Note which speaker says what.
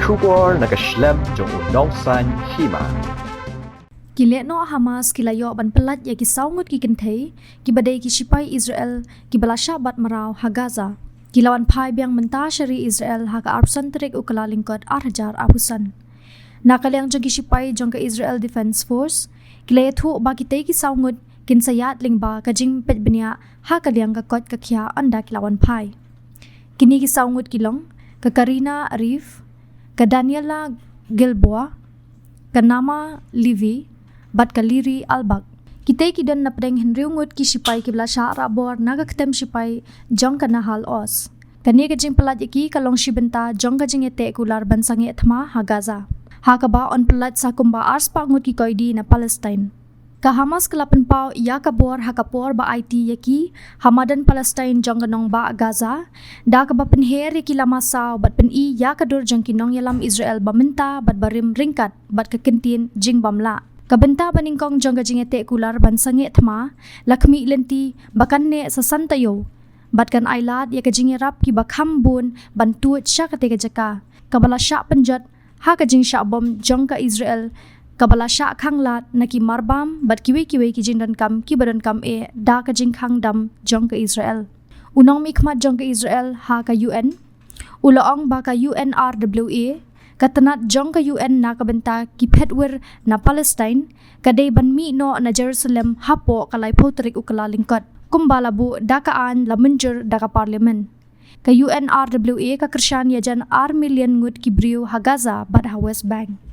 Speaker 1: Shubor nakaslem jong unongsan Hima.
Speaker 2: Ki Lehnoh Hamas ki layo ban pelat ya ki Ngut ki Kynthei ki badai ki Shipai Israel ki balasha bat marau ha Gaza ki lawan pai biang menta syari Israel ha ka arsan terik ukala lingkot arhajar abusan nakaliang jong ki Shipai jong ka Israel Defense Force ki layathu ba ki tei ki Ngut Ïasiat lingba ka jing pet benia ha ka liang ka kot ka khia anda ki lawan pai kini ki Ngut ki long ka Karina Arif ka Daniela Gilboa ka Nama Livi bat kaliri albak kitay kidan na preng Ngut ki Shipai ki blasha rabor naga ketem Shipai jong ka nahal os kani ka jing pelat iki kalong shibenta jong ka jing ete kular ban Sangeh thma ha Gaza ha ka ba on pelat sa kumba arspa ngut ki koidi na Palestine ka Hamas kelapan pau ya ka bor ha ka por ba IT yaki Hamadan Palestine jong ganong ba Gaza da ka ba penher ki lama saw bat pen I ya ka dur jong kinong yalam Israel ba menta bat barim ringkat bat ka kentin jing bamla kabenta baningkong jong gajing ete kular ban Sangeh thma lakmi lenti bakanne sa santayo bat kan ailat ya kajing rap ki bakham bun ban tuat sya kate jaka kabala sya penjat ha kajing sya bom jong ka Israel kabala sya khanglat naki marbam bat kiwi ki jing dan kam ki badan kam e da kajing khang dam jong ka Israel unong mikmat jong ka Israel ha ka UN ulaong ba ka UNRWA katanat jong ka UN na kabenta ki petwer na Palestine kadai ban mi no na Jerusalem hapo kalay potrik ukala lingkot kumbalabu dakaan lamunjur daka parliament ka UNRWA ka Krisyan yajan 4 million ngut ki brio ha Gaza bat ha West Bank